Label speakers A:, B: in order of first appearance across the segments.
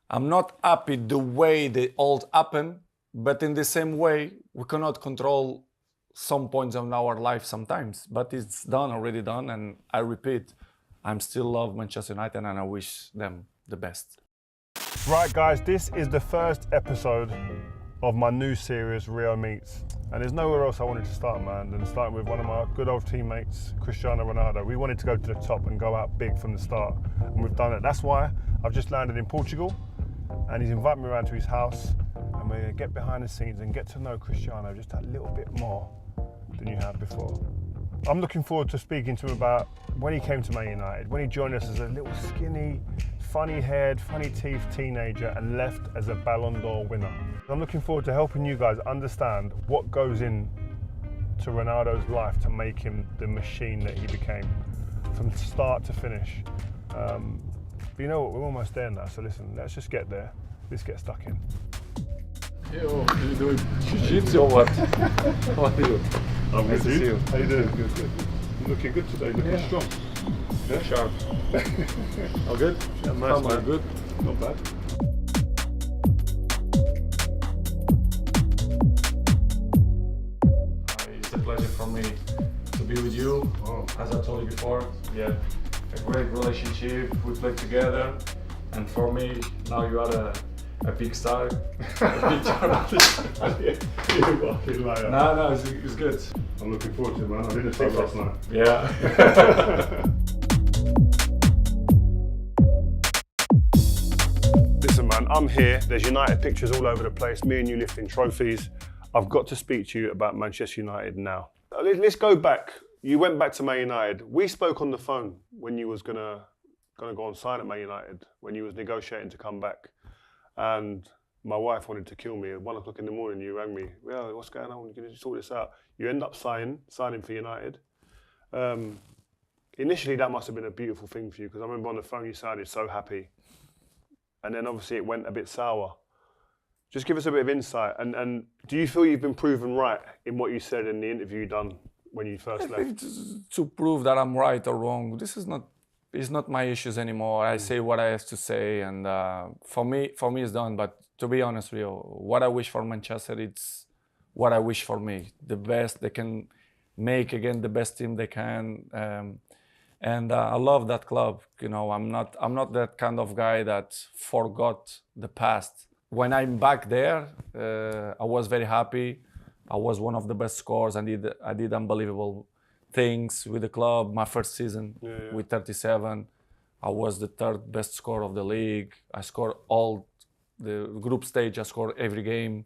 A: I'm not happy the way the old happened, but in the same way, we cannot control some points of our life sometimes. But it's done, already done, and I repeat, I'm still love Manchester United and I wish them the best.
B: Right guys, this is the first episode of my new series, Rio Meets. And there's nowhere else I wanted to start, man, than starting with one of my good old teammates, Cristiano Ronaldo. We wanted to go to the top and go out big from the start, and we've done it. That's why I've just landed in Portugal, and he's invited me around to his house, and we're gonna get behind the scenes and get to know Cristiano just a little bit more than you have before. I'm looking forward to speaking to him about when he came to Man United, when he joined us as a little skinny, funny-haired, funny-teethed teenager and left as a Ballon d'Or winner. I'm looking forward to helping you guys understand what goes in to Ronaldo's life to make him the machine that he became, from start to finish. But you know what, we're almost there now, so listen, let's just get there. Let's get stuck in.
A: Yo, are you doing jiu-jitsu or what? How are you?
B: I'm
A: Nice
B: good,
A: to see you.
B: How you doing?
A: Good, good.
B: You're looking good today, looking strong.
A: Yeah, sharp. All good?
B: Yeah, nice, man.
A: Good?
B: Not bad.
A: It's a pleasure for me to be with you. As I told you before, we had a great relationship. We played together, and for me, now you are a big star. A big star.
B: You're fucking liar.
A: No, it's good.
B: I'm looking forward to it, man. I didn't sleep last night.
A: Yeah.
B: Listen, man, I'm here. There's United pictures all over the place. Me and you lifting trophies. I've got to speak to you about Manchester United now. Let's go back. You went back to Man United. We spoke on the phone when you was gonna go on sign at Man United, when you was negotiating to come back. And my wife wanted to kill me. At 1 o'clock in the morning, you rang me. Well, what's going on? Can you sort this out? You end up signing for United. Initially, that must have been a beautiful thing for you, because I remember on the phone you sounded so happy. And then obviously it went a bit sour. Just give us a bit of insight. And do you feel you've been proven right in what you said in the interview you done when you first left?
A: To prove that I'm right or wrong, it's not my issues anymore. I say what I have to say, and for me it's done. But to be honest with you, what I wish for Manchester, it's what I wish for me. The best they can make, again, the best team they can. And I love that club. You know, I'm not that kind of guy that forgot the past. When I'm back there, I was very happy. I was one of the best scorers. I did unbelievable things with the club. My first season with 37, I was the third best scorer of the league. I scored all the group stage. I scored every game.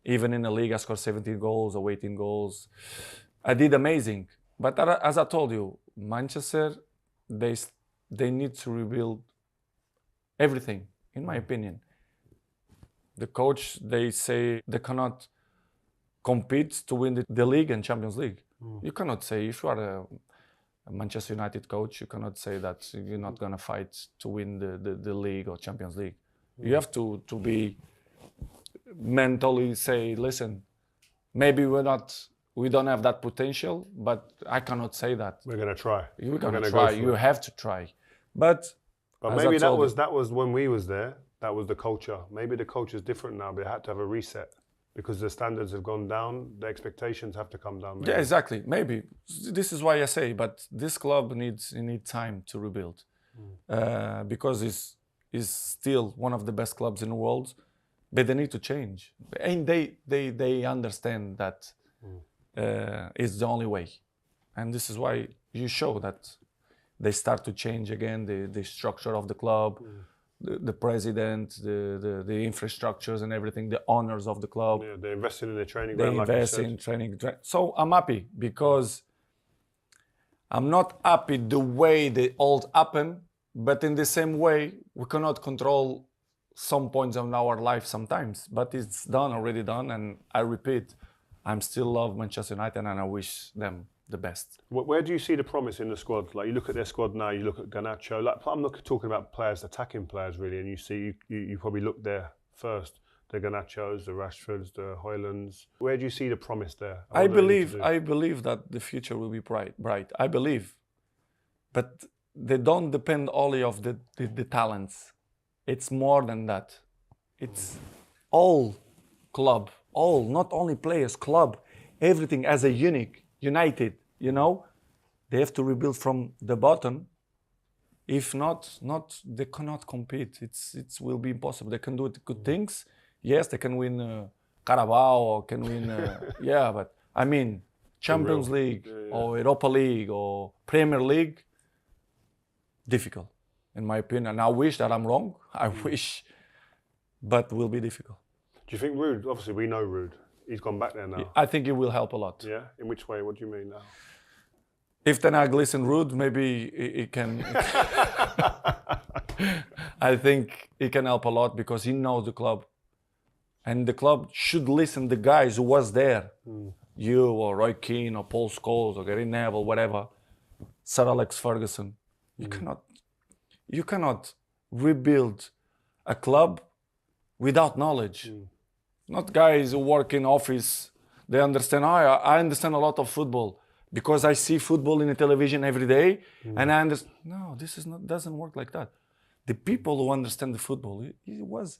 A: Even in the league, I scored 17 goals or 18 goals. I did amazing. But as I told you, Manchester, they need to rebuild everything, in my opinion. The coach, they say they cannot compete to win the league and Champions League. You cannot say, if you are a Manchester United coach, you cannot say that you're not going to fight to win the league or Champions League. You have to be mentally say, listen, maybe we don't have that potential, but I cannot say that.
B: We're going to try.
A: You're going to try. You have to try. But
B: maybe that was when we was there. That was the culture. Maybe the culture is different now. They had to have a reset because the standards have gone down. The expectations have to come down. Maybe.
A: Yeah, exactly. Maybe this is why I say. But this club needs time to rebuild because it's still one of the best clubs in the world. But they need to change, and they understand that. It's the only way, and this is why you show that they start to change again the structure of the club, the president, the infrastructures and everything, the owners of the club.
B: Yeah, they're investing in their training.
A: They invest in training. So I'm happy because I'm not happy the way the old happened, but in the same way we cannot control some points of our life sometimes. But it's done, already done, and I repeat. I'm still love Manchester United and I wish them the best.
B: Where do you see the promise in the squad? Like you look at their squad now, you look at Garnacho. Like I'm not talking about players, attacking players really, and you see you probably look there first. The Garnachos, the Rashfords, the Højlunds. Where do you see the promise there?
A: I believe that the future will be bright. I believe, but they don't depend only of the talents. It's more than that. It's all club, all, not only players, club, everything as a united, you know? They have to rebuild from the bottom. If not, they cannot compete. It will be impossible. They can do good things. Yes, they can win Carabao or can win, yeah, but I mean, Champions League or Europa League or Premier League, difficult, in my opinion. And I wish that I'm wrong. I wish, but will be difficult.
B: Do you think Ruud, obviously we know Ruud, he's gone back there now.
A: I think it will help a lot.
B: Yeah? In which way? What do you mean now?
A: If Ten Hag listen Ruud, maybe it can. I think it can help a lot because he knows the club. And the club should listen the guys who was there. You or Roy Keane or Paul Scholes or Gary Neville, whatever. Sir Alex Ferguson. You cannot rebuild a club without knowledge. Not guys who work in office. They understand, I understand a lot of football because I see football in the television every day and I understand. No, doesn't work like that. The people who understand the football, it was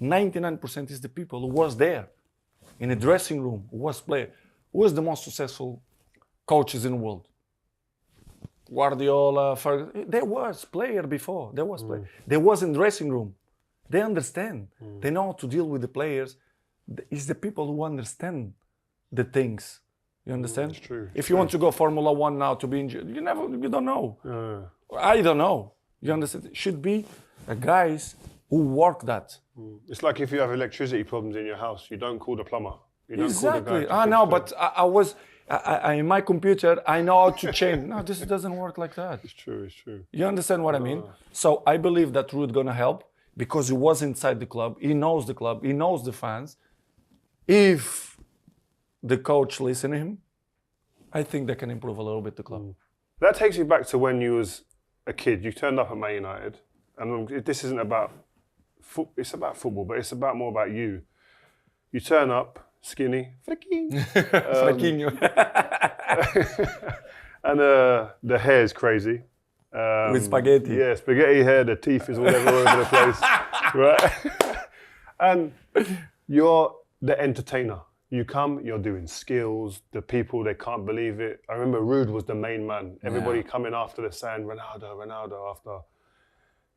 A: 99% is the people who was there in a dressing room, who was player, who was the most successful coaches in the world. Guardiola, Ferguson, there was player before, there was player. There was in dressing room. They understand. They know how to deal with the players. It's the people who understand the things. You understand?
B: It's true.
A: If you want to go Formula One now to be injured, you don't know. I don't know. You understand? It should be guys who work that.
B: It's like if you have electricity problems in your house, you don't call the plumber. You don't
A: Exactly.
B: call the guy.
A: No, but I in my computer, I know how to change. No, this doesn't work like that.
B: It's true, it's true.
A: You understand what I mean? So I believe that Ruud gonna help because he was inside the club. He knows the club. He knows the fans. If the coach listen to him, I think they can improve a little bit the club.
B: That takes you back to when you was a kid. You turned up at Man United, and this isn't about it's about football, but it's more about you. You turn up skinny,
A: Fraquinho.
B: and the hair is crazy.
A: With spaghetti.
B: Yeah, spaghetti hair. The teeth is all over the place, right? And you're the entertainer. You come, you're doing skills. The people, they can't believe it. I remember Ruud was the main man. Everybody coming after the saying, Ronaldo, after.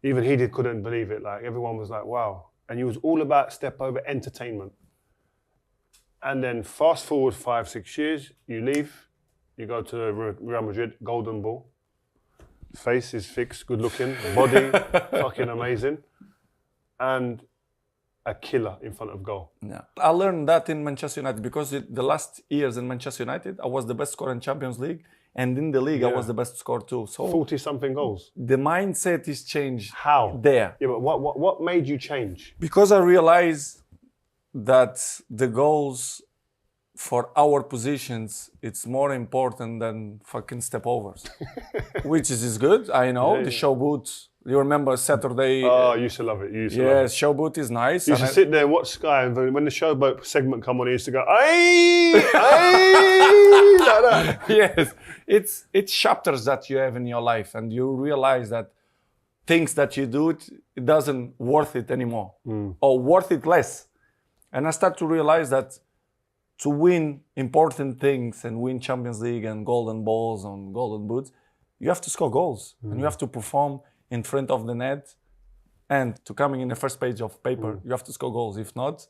B: Even he couldn't believe it. Like, everyone was like, wow. And you was all about step over entertainment. And then fast forward 5-6 years, you leave, you go to Real Madrid, golden ball. Face is fixed, good looking, body, fucking amazing. And a killer in front of goal.
A: Yeah. I learned that in Manchester United because the last years in Manchester United, I was the best scorer in Champions League, and in the league I was the best scorer too. So
B: 40-something goals.
A: The mindset is changed.
B: How?
A: There.
B: Yeah, but what made you change?
A: Because I realized that the goals for our positions, it's more important than fucking step overs. Which is good, I know. The show boots. You remember Saturday?
B: Oh, I used to love it.
A: Yes, showboat is nice.
B: You used to sit there and watch Sky, and when the showboat segment come on, he used to go, aye, aye, like that.
A: Yes, it's chapters that you have in your life, and you realize that things that you do, it doesn't worth it anymore, or worth it less. And I start to realize that to win important things and win Champions League and golden balls and golden boots, you have to score goals, and you have to perform in front of the net, and to coming in the first page of paper, you have to score goals. If not,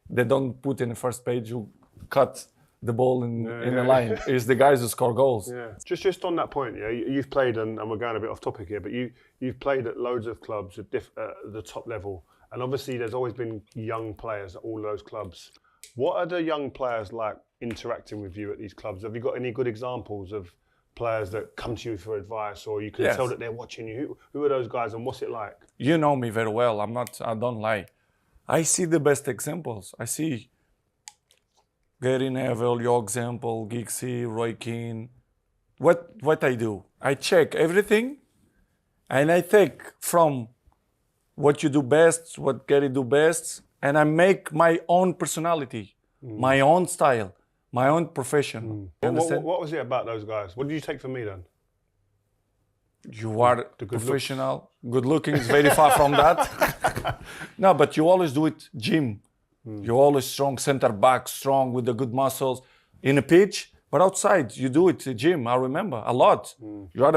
A: they don't put in the first page, you cut the ball in the line. It's the guys who score goals.
B: Yeah. Just on that point, yeah, you've played, and we're going a bit off topic here, but you've played at loads of clubs at the top level, and obviously there's always been young players at all those clubs. What are the young players like interacting with you at these clubs? Have you got any good examples of players that come to you for advice, or you can tell that they're watching you? Who are those guys, and what's it like?
A: You know me very well. I don't lie. I see the best examples. I see Gary Neville, your example, Giggsy, Roy Keane. What I do, I check everything, and I take from what you do best, what Gary do best, and I make my own personality, my own style, my own profession.
B: What was it about those guys? What did you take from me then?
A: You are
B: the good
A: professional. Good looking is very far from that. No, but you always do it gym. You're always strong, center back, strong with the good muscles in a pitch. But outside, you do it gym. I remember a lot. You are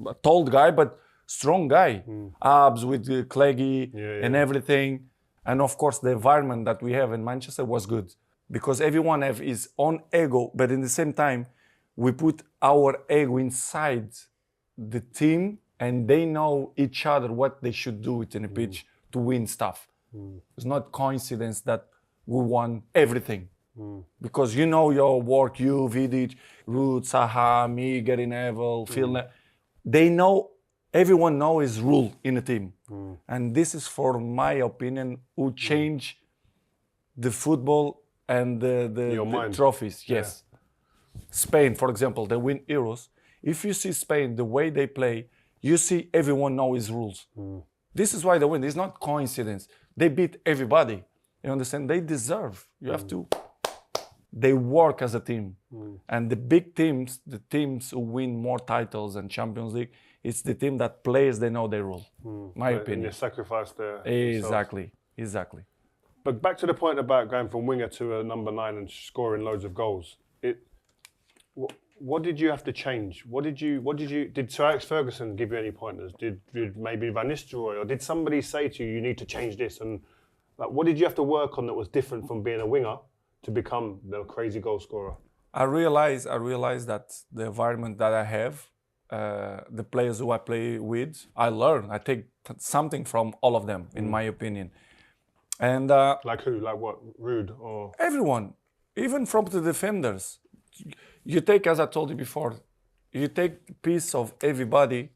A: a tall guy, but strong guy. Abs with the cleggy and everything. And of course, the environment that we have in Manchester was good because everyone have his own ego, but in the same time, we put our ego inside the team and they know each other what they should do it in a pitch to win stuff. It's not coincidence that we won everything. Because you know your work, you, Vidic, Ruud, Saha, me, Gary Neville, Phil. They know, everyone knows his rule in a team. And this is, for my opinion, who change the football and the trophies. Yes. Spain, for example, they win Euros. If you see Spain, the way they play, you see everyone knows his rules. This is why they win. It's not coincidence. They beat everybody. You understand? They deserve. You have to. They work as a team. And the big teams, the teams who win more titles and Champions League, it's the team that plays, they know their role. My opinion.
B: And they sacrifice their
A: Exactly.
B: But back to the point about going from winger to a number 9 and scoring loads of goals. What did you have to change? Did Sir Alex Ferguson give you any pointers? Did maybe Van Nistelrooy, or did somebody say to you, you need to change this? And like, what did you have to work on that was different from being a winger to become the crazy goal scorer?
A: I realized that the environment that I have, the players who I play with, I learn. I take something from all of them, in my opinion. And
B: like who? Like what? Ruud or
A: everyone, even from the defenders. You take, as I told you before, you take a piece of everybody,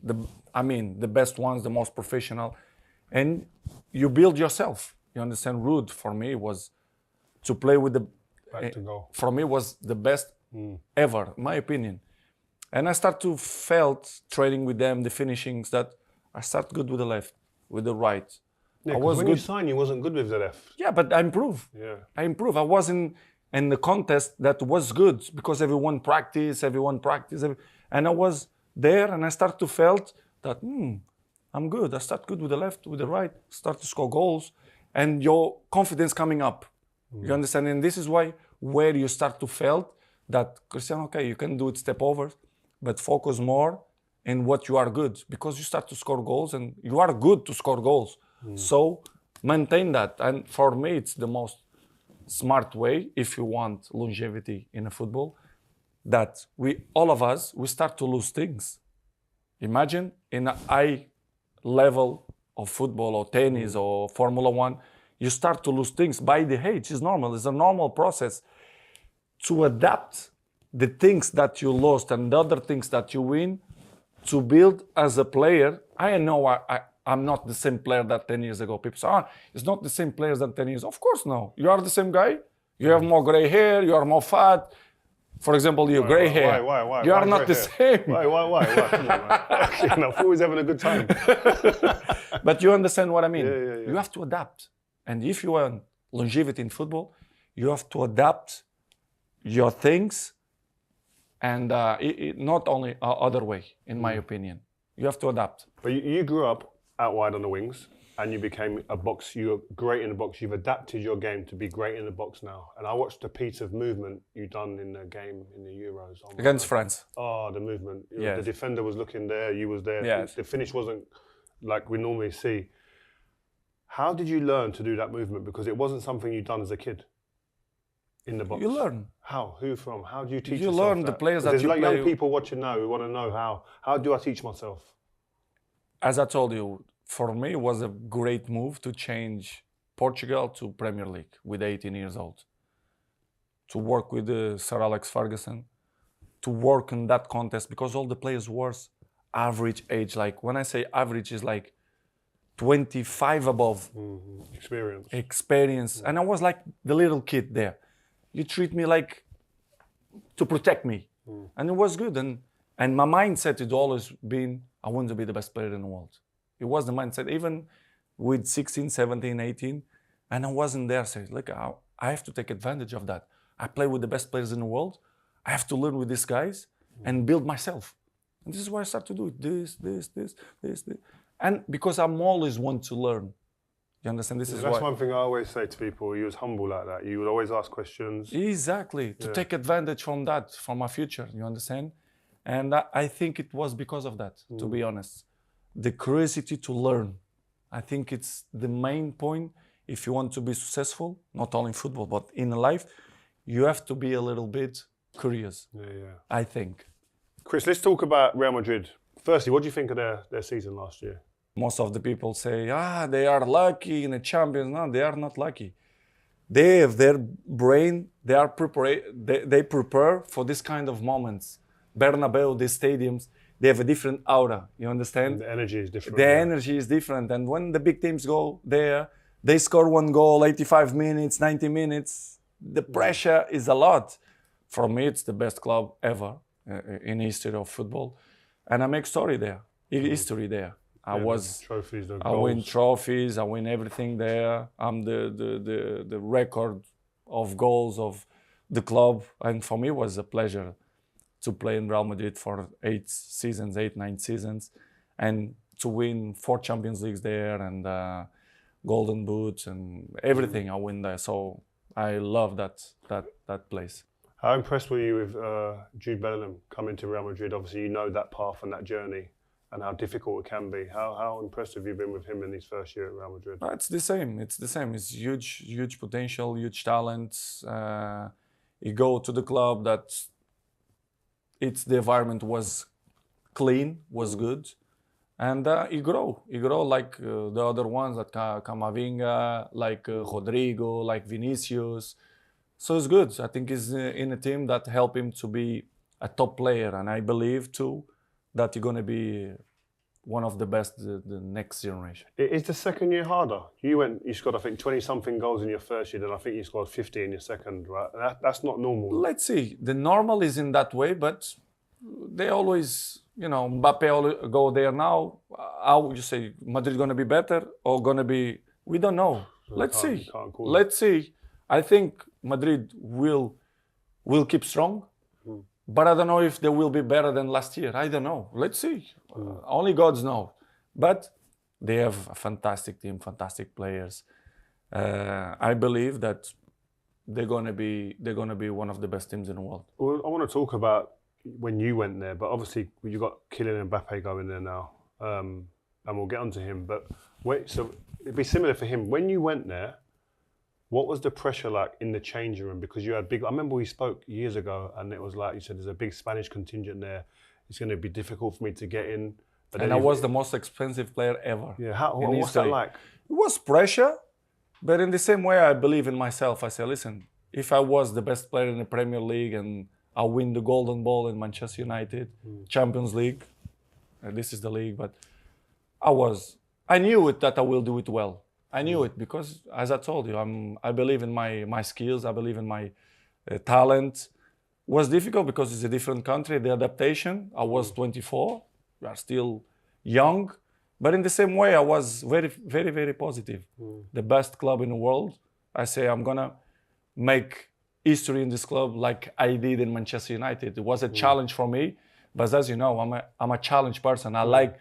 A: the best ones, the most professional, and you build yourself. You understand? Ruud, for me, was to play with the...
B: back to goal.
A: For me, was the best ever, my opinion. And I start to felt training with them, the finishings, that I start good with the left, with the right.
B: Yeah, because when you signed, you wasn't good with the left.
A: Yeah, but I improve. I improve. I wasn't in the contest that was good because everyone practiced, and I was there and I start to felt that I'm good. I start good with the left, with the right, start to score goals, and your confidence coming up. You understand? And this is why where you start to felt that Cristiano, okay, you can do it step over, but focus more in what you are good because you start to score goals and you are good to score goals. So maintain that. And for me, it's the most smart way if you want longevity in a football, that all of us start to lose things. Imagine in a high level of football or tennis or Formula One, you start to lose things by the age. It's normal. It's a normal process to adapt the things that you lost and the other things that you win to build as a player. I know I'm not the same player that 10 years ago. People say, it's not the same players than 10 years. Of course, no. You are the same guy. You have more gray hair. You are more fat. For example, your gray hair.
B: Why?
A: You are not the same.
B: Why? Come on, man. I thought we was having a good time.
A: But you understand what I mean.
B: Yeah.
A: You have to adapt. And if you want longevity in football, you have to adapt your things and not only other way, in my opinion. You have to adapt.
B: But you grew up out wide on the wings and you became a box. You were great in the box. You've adapted your game to be great in the box now. And I watched a piece of movement you done in the game in the Euros.
A: Against France.
B: Oh, the movement.
A: Yes.
B: The defender was looking there, you was there.
A: Yes.
B: The finish wasn't like we normally see. How did you learn to do that movement? Because it wasn't something you'd done as a kid in the box.
A: You learn.
B: How? Who from? How do you teach
A: You
B: yourself
A: learn
B: that?
A: the players that
B: There's
A: you
B: like
A: play.
B: young people watching now who want to know how do I teach myself?
A: As I told you, for me, it was a great move to change Portugal to Premier League with 18 years old. To work with Sir Alex Ferguson, to work in that contest, because all the players were average age. Like when I say average, is like 25 above. Experience. And I was like the little kid there. You treat me like to protect me. And it was good. And my mindset had always been, I want to be the best player in the world. It was the mindset, even with 16, 17, 18. And I wasn't there saying, look, I have to take advantage of that. I play with the best players in the world. I have to learn with these guys and build myself. And this is why I start to do it. This. And because I'm always want to learn. You understand? This is
B: That's
A: why.
B: one thing I always say to people. You was humble like that. You would always ask questions.
A: Exactly. To take advantage from that, from my future. You understand? And I think it was because of that, to be honest. The curiosity to learn. I think it's the main point. If you want to be successful, not only in football, but in life, you have to be a little bit curious.
B: Yeah.
A: I think.
B: Chris, let's talk about Real Madrid. Firstly, what do you think of their season last year?
A: Most of the people say, they are lucky in the Champions. No, they are not lucky. They have their brain, they prepare for this kind of moments. Bernabeu, the stadiums, they have a different aura, you understand?
B: And the energy is different.
A: The energy is different. And when the big teams go there, they score one goal, 85 minutes, 90 minutes. The pressure is a lot. For me, it's the best club ever in the history of football. And I make history there.
B: Trophies,
A: I win trophies, I win everything there. I'm the record of goals of the club. And for me, it was a pleasure to play in Real Madrid for 9 seasons, and to win 4 Champions Leagues there and Golden Boots and everything I win there. So I love that place.
B: How impressed were you with Jude Bellingham coming to Real Madrid? Obviously, you know that path and that journey and how difficult it can be. How impressed have you been with him in his first year at Real Madrid?
A: It's the same. It's huge potential, huge talent. He go to the club that the environment was clean, was good. And he grow like the other ones, like Camavinga, like Rodrigo, like Vinicius. So it's good. I think he's in a team that help him to be a top player. And I believe too that he's going to be one of the best the next generation.
B: Is the second year harder? You scored, I think, 20-something goals in your first year, and I think you scored 50 in your second, right? That's not normal.
A: Let's see. The normal is in that way, but they always, Mbappe go there now. How would you say, Madrid going to be better or going to be... We don't know. Let's see. Let's see. I think Madrid will keep strong. But I don't know if they will be better than last year. I don't know. Let's see. Only gods know. But they have a fantastic team, fantastic players. I believe that they're gonna be one of the best teams in the world.
B: Well, I want to talk about when you went there, but obviously you got Kylian Mbappe going there now, and we'll get onto him. But so it'd be similar for him. When you went there, what was the pressure like in the changing room? Because you had I remember we spoke years ago, and it was like you said, there's a big Spanish contingent there. It's going to be difficult for me to get in. But
A: and I was the most expensive player ever.
B: Yeah, what's that like?
A: It was pressure, but in the same way, I believe in myself. I say, listen, if I was the best player in the Premier League and I win the Golden Ball in Manchester United, Champions League, this is the league, but I knew it that I will do it well. I knew it because, as I told you, I believe in my skills. I believe in my talent. It was difficult because it's a different country. The adaptation. I was 24. We are still young, but in the same way, I was very, very, very positive. The best club in the world. I say I'm gonna make history in this club like I did in Manchester United. It was a challenge for me, but as you know, I'm a challenge person. I like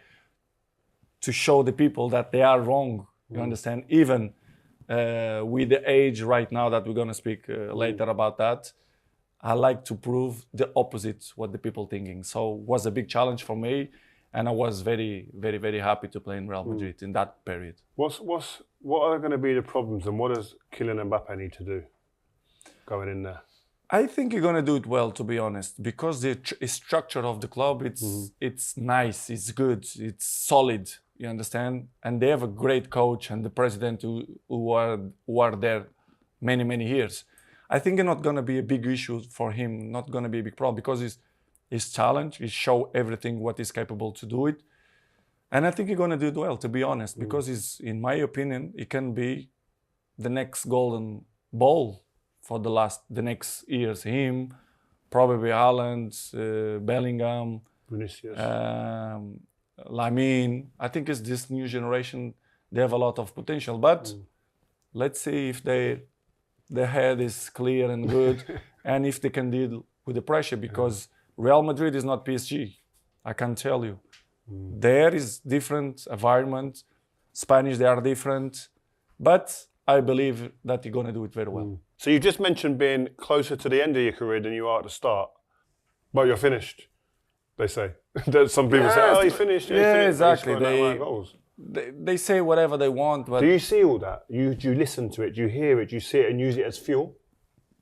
A: to show the people that they are wrong. You understand? Even with the age right now that we're going to speak later about that, I like to prove the opposite what the people thinking. So it was a big challenge for me, and I was very, very, very happy to play in Real Madrid in that period.
B: What are going to be the problems, and what does Kylian Mbappe need to do going in there?
A: I think you're going to do it well, to be honest, because the structure of the club, it's nice, it's good, it's solid. You understand? And they have a great coach and the president who are there many, many years. I think it's not going to be a big issue for him, not going to be a big problem because his challenge, he show everything what he's capable to do it. And I think he's going to do it well, to be honest, because in my opinion, he can be the next golden ball for the next years. Him, probably Haaland, Bellingham,
B: Vinicius.
A: Lamine. I think it's this new generation. They have a lot of potential, but let's see if their head is clear and good, and if they can deal with the pressure. Because Real Madrid is not PSG. I can tell you. There is different environment. Spanish, they are different. But I believe that you're going to do it very well.
B: So you just mentioned being closer to the end of your career than you are at the start. But you're finished, they say. Some people say, oh, he's finished.
A: Yeah,
B: finished.
A: exactly.
B: He's scoring that amount of goals.
A: They say whatever they want. But
B: Do you see all that? Do you listen to it? Do you hear it? Do you see it and use it as fuel?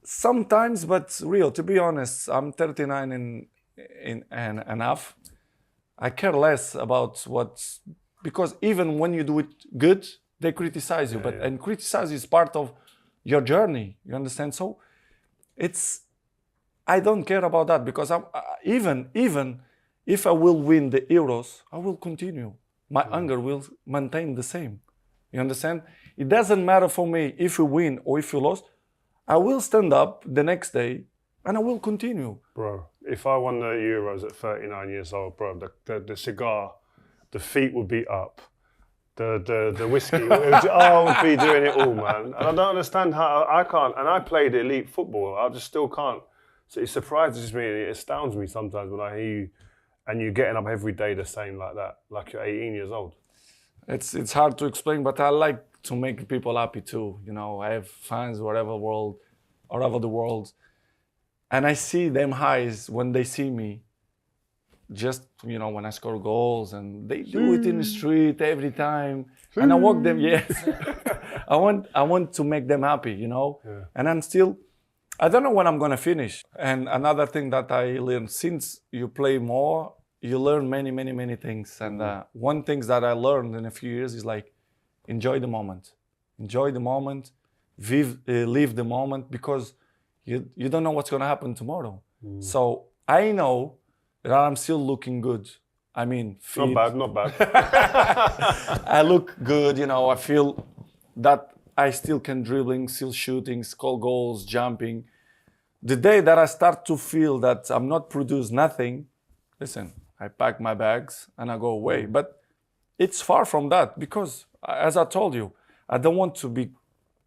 A: sometimes, but real, to be honest, I'm 39 and a half. I care less about what's, because even when you do it good, they criticize you. And criticize is part of your journey. You understand? So I don't care about that, because even if I will win the Euros, I will continue. My hunger will maintain the same. You understand? It doesn't matter for me if you win or if you lost. I will stand up the next day and I will continue.
B: Bro, if I won the Euros at 39 years old, bro, the cigar, the feet would be up. The whiskey, I would be doing it all, man. And I don't understand how I can't. And I played elite football. I just still can't. So it surprises me and it astounds me sometimes when I hear you and you're getting up every day the same like that, like you're 18 years old.
A: It's hard to explain, but I like to make people happy too. You know, I have fans all over the world, and I see them highs when they see me. Just, you know, when I score goals, and they do it in the street every time, and I walk them. Yes, I want to make them happy, you know. Yeah. And I don't know when I'm gonna finish. And another thing that I learned, since you play more, you learn many things. And one thing that I learned in a few years is like, enjoy the moment. Enjoy the moment, live the moment, because you don't know what's gonna happen tomorrow. So I know that I'm still looking good. I mean, fit.
B: Not bad.
A: I look good, you know, I feel that I still can dribbling, still shooting, score goals, jumping. The day that I start to feel that I'm not produce nothing, listen, I pack my bags and I go away. But it's far from that, because as I told you, I don't want to be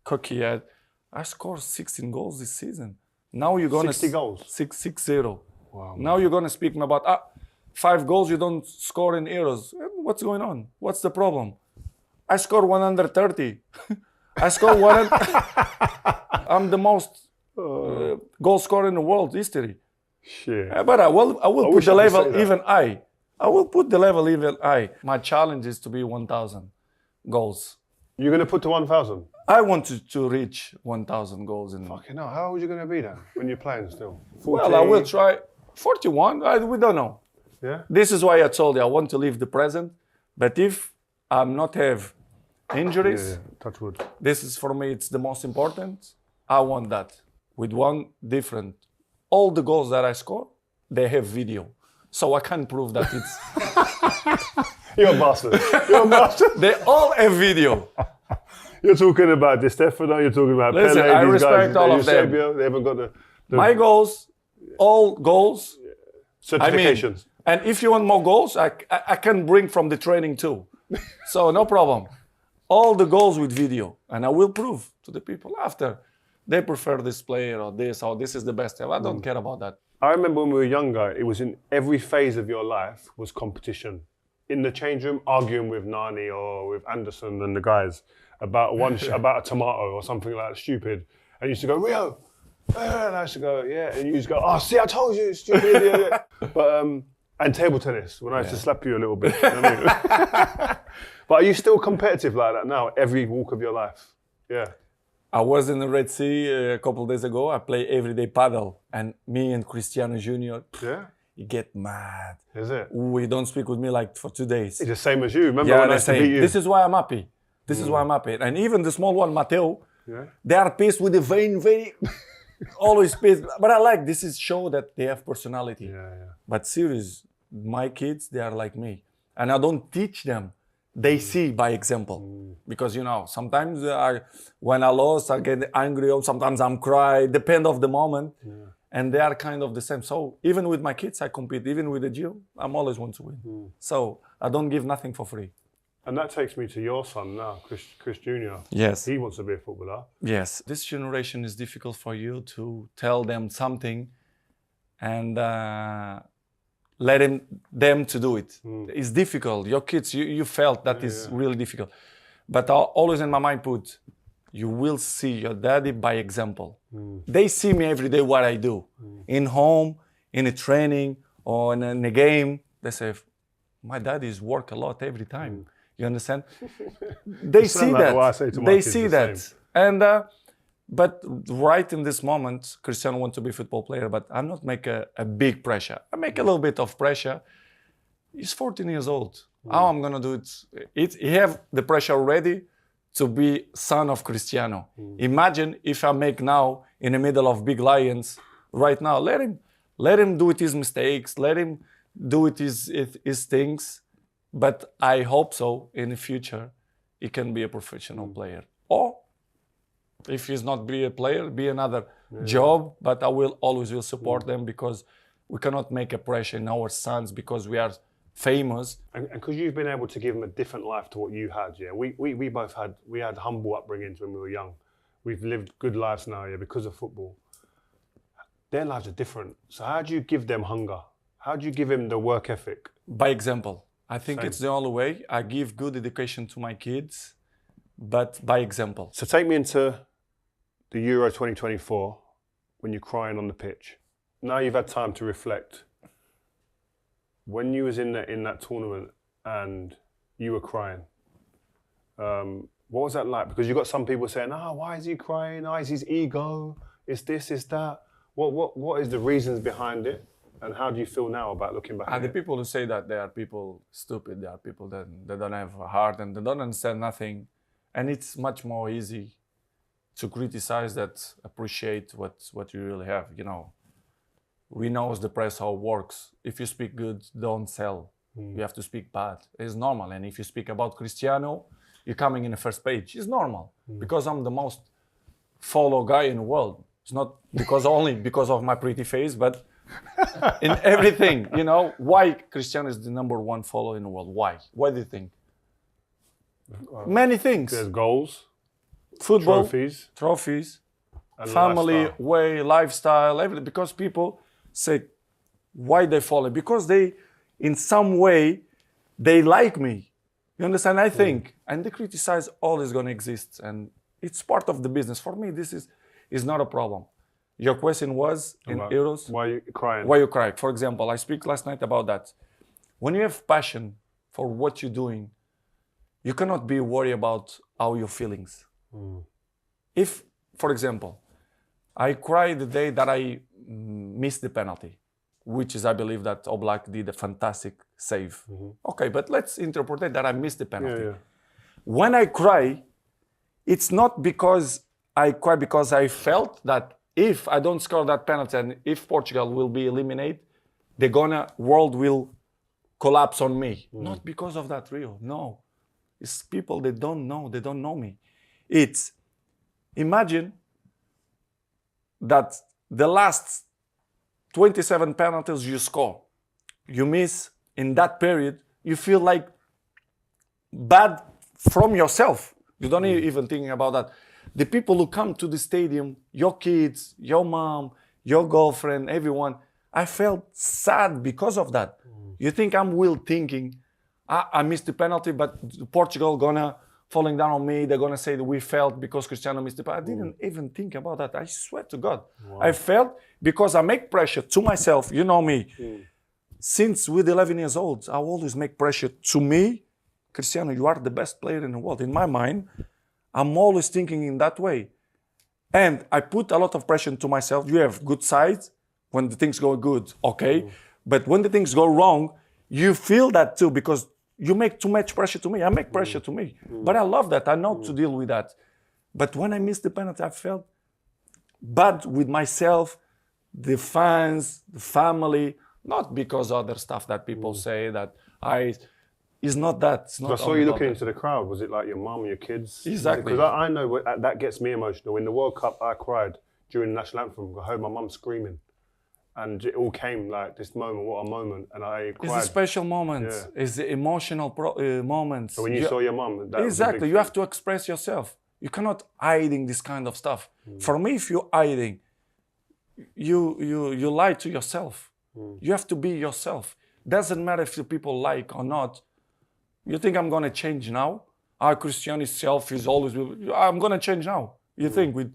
A: cocky. I scored 16 goals this season. Now you're gonna
B: 60 goals.
A: 6-0.
B: Wow.
A: Now you're gonna speak me about 5 goals you don't score in Euros. What's going on? What's the problem? I scored 130. I scored one. I'm the most goal scorer in the world history.
B: Shit.
A: But I will put the level even high. I will put the level even high. My challenge is to be 1,000 goals.
B: You're going to put to 1,000?
A: I want to reach 1,000 goals.
B: Fucking hell, how old are you going to be then when you're playing still? 40?
A: Well, I will try 41. We don't know.
B: Yeah.
A: This is why I told you I want to live the present. But if I'm not have injuries,
B: touch wood.
A: This is for me, it's the most important. I want that. With one different. All the goals that I score, they have video. So I can prove that it's...
B: You're a bastard. You're a bastard.
A: They all have video.
B: You're talking about Di Stefano, you're talking about
A: Listen,
B: Pele,
A: I
B: these
A: respect
B: guys,
A: all of them.
B: Eusebio, they haven't got the
A: My goals, all goals.
B: certifications.
A: And if you want more goals, I can bring from the training too. So no problem. All the goals with video. And I will prove to the people after. They prefer this player or this is the best. I don't care about that.
B: I remember when we were younger, it was in every phase of your life was competition. In the change room, arguing with Nani or with Anderson and the guys about about a tomato or something like that, stupid. And you used to go, Rio. And I used to go, yeah. And you used to go, oh, see, I told you, stupid idiot. But, and table tennis, when I used to slap you a little bit. You know what I mean? But are you still competitive like that now, every walk of your life? Yeah.
A: I was in the Red Sea a couple of days ago. I play everyday paddle. And me and Cristiano Jr., you get mad.
B: Is it?
A: We don't speak with me like for 2 days.
B: He's the same as you. Remember when I used to beat you?
A: This is why I'm happy. This is why I'm happy. And even the small one, Matteo, they are pissed with the vein, very always pissed. But I like this is show that they have personality. But serious, my kids, they are like me. And I don't teach them. They see by example. Because, you know, sometimes when I lost, I get angry, or sometimes I'm cry, depend of the moment. And they are kind of the same. So even with my kids, I compete. Even with the Gio, I'm always want to win. So I don't give nothing for free.
B: And that takes me to your son now, Chris Jr.
A: Yes.
B: He wants to be a footballer.
A: Yes. This generation is difficult for you to tell them something and them to do it. It's difficult. Your kids, you felt that is really difficult. But I always in my mind put, you will see your daddy by example. They see me every day what I do. In home, in a training, or in a game. They say, my daddy's work a lot every time. You understand? They see
B: like
A: that.
B: what I say to my
A: They
B: kids
A: see
B: the
A: that.
B: same.
A: And but right in this moment, Cristiano wants to be a football player, but I'm not make a big pressure. I make a little bit of pressure. He's 14 years old. How I'm gonna do it? He have the pressure already to be son of Cristiano. Imagine if I make now in the middle of big lions right now. Let him do it his mistakes. Let him do it his things. But I hope so in the future he can be a professional player. Or if he's not be a player, be another job. But I will always support them because we cannot make a pressure in our sons because we are famous.
B: And because you've been able to give them a different life to what you had, yeah. We both had humble upbringings when we were young. We've lived good lives now, yeah, because of football. Their lives are different. So how do you give them hunger? How do you give them the work ethic?
A: By example. I think
B: Same.
A: it's the only way. I give good education to my kids, but by example.
B: So take me into the Euro 2024 when you're crying on the pitch. Now you've had time to reflect. When you was in that tournament and you were crying, what was that like? Because you got some people saying, why is he crying? Is his ego? Is this, is that? What is the reasons behind it? And how do you feel now about looking back at
A: The
B: it?
A: people who say that they are people stupid, they are people that they don't have a heart and they don't understand nothing. And it's much more easy to criticize that appreciate what you really have, you know. We know as the press how it works. If you speak good, don't sell. You have to speak bad. It's normal. And if you speak about Cristiano, you're coming in the first page. It's normal because I'm the most followed guy in the world. It's not only because of my pretty face, but in everything, you know. Why Cristiano is the #1 follower in the world? Why? Why do you think? Many things.
B: There's goals,
A: Football,
B: trophies, and
A: family,
B: lifestyle.
A: way, lifestyle, everything. Because people say, why they follow? Because they, in some way, they like me. You understand? I think. And they criticize always going to exist. And it's part of the business. For me, this is not a problem. Your question was, in Euros,
B: Why are you crying?
A: why you cry? For example, I speak last night about that. When you have passion for what you're doing, you cannot be worried about how your feelings. If, for example, I cry the day that I missed the penalty, which is, I believe that Oblak did a fantastic save. Okay, but let's interpret that I missed the penalty.
B: Yeah.
A: When I cry, it's not because I cry because I felt that if I don't score that penalty and if Portugal will be eliminated, the world will collapse on me. Not because of that, Rio. No. It's people they don't know me. It's, imagine that the last 27 penalties you score, you miss in that period, you feel like bad from yourself. You don't even think about that. The people who come to the stadium, your kids, your mom, your girlfriend, everyone, I felt sad because of that. You think I'm thinking, I missed the penalty, but Portugal gonna falling down on me. They're gonna say that we felt because Cristiano missed the penalty. I didn't even think about that. I swear to God.
B: Wow.
A: I felt because I make pressure to myself. You know me. Since with 11 years old, I always make pressure to me. Cristiano, you are the best player in the world. In my mind, I'm always thinking in that way. And I put a lot of pressure to myself. You have good sides when the things go good, okay? But when the things go wrong, you feel that too because you make too much pressure to me. I make pressure to me. But I love that. I know to deal with that. But when I missed the penalty, I felt bad with myself, the fans, the family, not because other stuff that people say that it's not that. It's not
B: I saw you looking into the crowd. Was it like your mum, your kids?
A: Exactly.
B: Because I know that gets me emotional. In the World Cup, I cried during the national anthem. I heard my mum screaming. And it all came like this moment, what a moment. And I cried.
A: It's a special moment.
B: Yeah.
A: It's the emotional moment.
B: So when you saw your mum, that
A: exactly,
B: was a
A: you have to express yourself. You cannot hiding this kind of stuff. For me, if you're hiding, you lie to yourself. You have to be yourself. Doesn't matter if the people like or not. You think I'm gonna change now? Cristiano himself is always. I'm gonna change now. You think with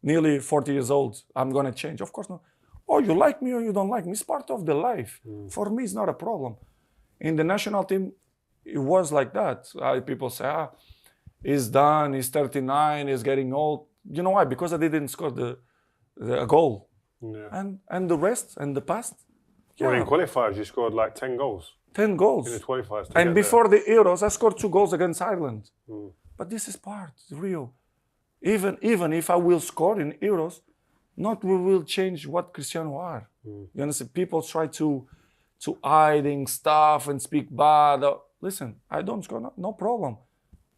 A: nearly 40 years old, I'm gonna change? Of course not. Oh, you like me or you don't like me? It's part of the life. For me, it's not a problem. In the national team, it was like that. People say, he's done. He's 39. He's getting old. You know why? Because I didn't score the goal.
B: Yeah.
A: And the rest and the past.
B: Well, in qualifiers, you scored like 10 goals.
A: 10 goals.
B: In the qualifiers.
A: And before the Euros, I scored 2 goals against Ireland. But this is part, real. Even if I will score in Euros, not we will change what Cristiano are. You understand? People try to hiding stuff and speak bad. Listen, I don't score, no problem.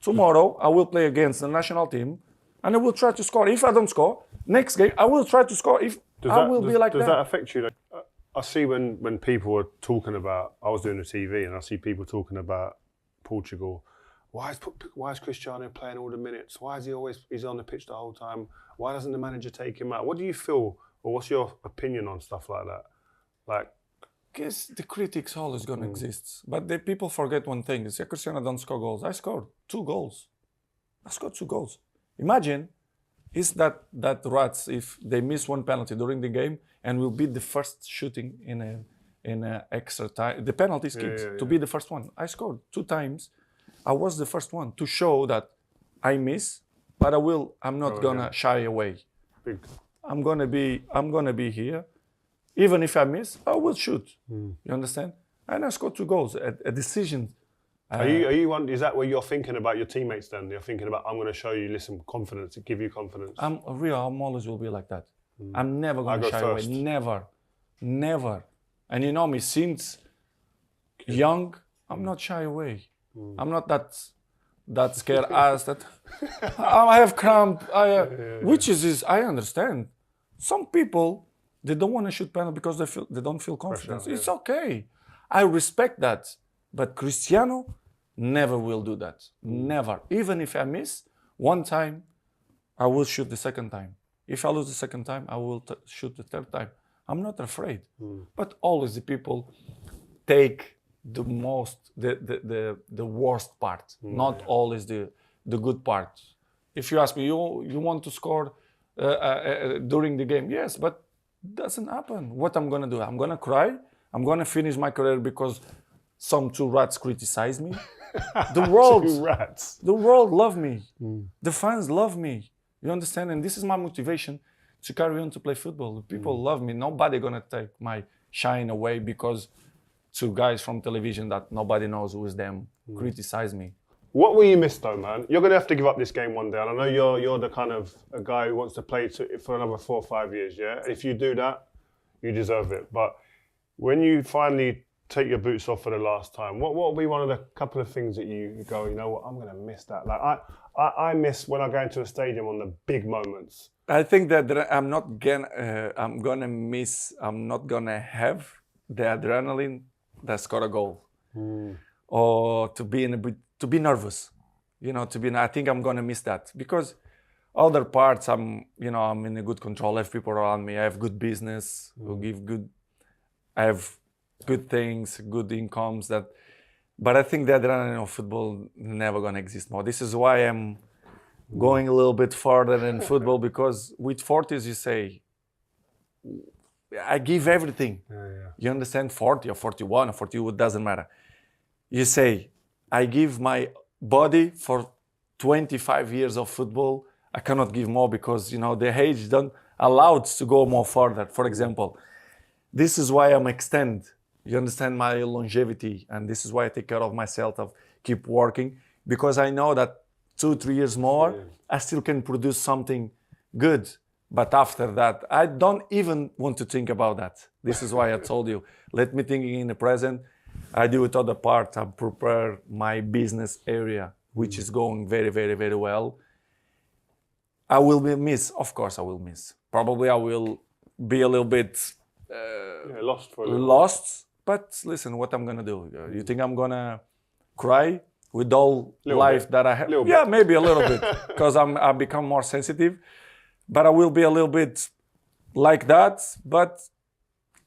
A: Tomorrow, I will play against the national team, and I will try to score. If I don't score, next game, I will try to score. If
B: Does that affect you? Like, I see when people are talking about, I was doing the TV and I see people talking about Portugal. Why is Cristiano playing all the minutes? Why is he's on the pitch the whole time? Why doesn't the manager take him out? What do you feel, or what's your opinion on stuff like that? Like,
A: guess the critics always gonna exist, but the people forget one thing: is Cristiano don't score goals. I scored 2 goals. I scored 2 goals. Imagine, is that rats if they miss one penalty during the game and will be the first shooting in a extra time. The penalty is kicked to be the first one. I scored 2 times. I was the first one to show that I miss, but I'm not gonna shy away.
B: Big.
A: I'm gonna be here. Even if I miss, I will shoot. You understand? And I scored 2 goals. A decision.
B: Is that where you're thinking about your teammates then? You're thinking about, I'm going to show you, listen, confidence, give you confidence.
A: I'm always will be like that. I'm never going to shy away. Never. And you know me, since young, I'm not shy away. I'm not that scared ass that I have cramp. Which is I understand. Some people, they don't want to shoot penalty because they don't feel confidence. Pressure, it's okay. I respect that. But Cristiano never will do that. Never. Even if I miss one time, I will shoot the second time. If I lose the second time, I will shoot the third time. I'm not afraid. But always the people take the worst part, not always the good part. If you ask me, you want to score during the game? Yes, but doesn't happen. What I'm gonna do? I'm gonna cry. I'm gonna finish my career because some 2 rats criticize me. The world,
B: 2 rats.
A: The world love me. The fans love me. You understand? And this is my motivation to carry on to play football. The people love me. Nobody gonna take my shine away because 2 guys from television that nobody knows who is them criticize me.
B: What will you miss though, man? You're gonna have to give up this game one day. And I know you're the kind of a guy who wants to play for another 4 or 5 years. Yeah. If you do that, you deserve it. But when you finally take your boots off for the last time, what will be one of the couple of things that you go, you know what, I'm going to miss that. Like I miss when I go into a stadium on the big moments.
A: I think that I'm not gonna have the adrenaline that scored a goal, or to be nervous, I think I'm gonna miss that because other parts I'm in a good control. I have people around me. I have good business who give good. I have good things, good incomes but I think the adrenaline of football never gonna exist more. This is why I'm going a little bit further in football because with 40s you say, I give everything. You understand? 40 or 41 or 42, it doesn't matter. You say, I give my body for 25 years of football. I cannot give more because, the age don't allow it to go more further. For example, this is why I'm extend. You understand my longevity, and this is why I take care of myself, of keep working, because I know that 2-3 years more, I still can produce something good. But after that, I don't even want to think about that. This is why I told you, let me think in the present. I do it other part. I prepare my business area, which is going very, very, very well. I will miss, of course I will miss. Probably I will be a little bit
B: lost for a little
A: lost. But listen, what I'm gonna do? You think I'm gonna cry with all life that I have? Yeah, maybe a little bit, because I become more sensitive. But I will be a little bit like that. But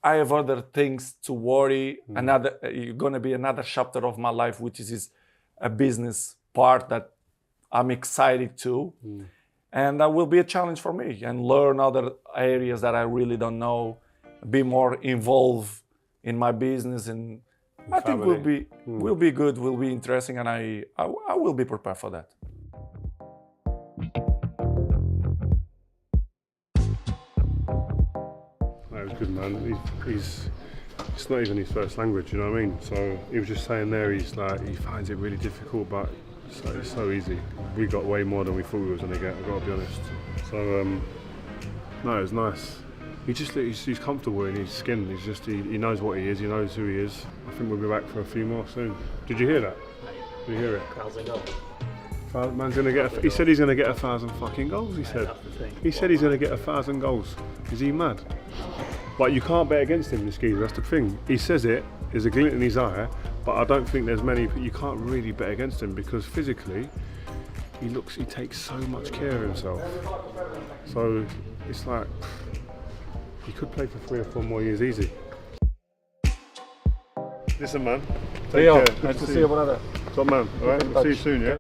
A: I have other things to worry. Another, going to be another chapter of my life, which is a business part that I'm excited to. And that will be a challenge for me, and learn other areas that I really don't know, be more involved in my business, and I think will be good, will be interesting, and I will be prepared for that.
B: That was good, man. It's not even his first language, you know what I mean? So he was just saying there, he finds it really difficult, but it's so easy. We got way more than we thought we was going to get, I've got to be honest. So, no, it was nice. He's comfortable in his skin. He knows what he is, he knows who he is. I think we'll be back for a few more soon. Did you hear that? Did you hear it? Man's gonna get. He said he's gonna get 1,000 fucking goals. He said. He said he's gonna get 1,000 goals. Is he mad? But you can't bet against him, this geezer. That's the thing. He says it. There's a glint in his eye, but I don't think there's many. You can't really bet against him because physically, he takes so much care of himself. So it's like he could play for 3 or 4 more years easy. Listen, man. Take care.
C: Nice to see you, brother.
B: Top man. All right. We'll see you soon. Yeah.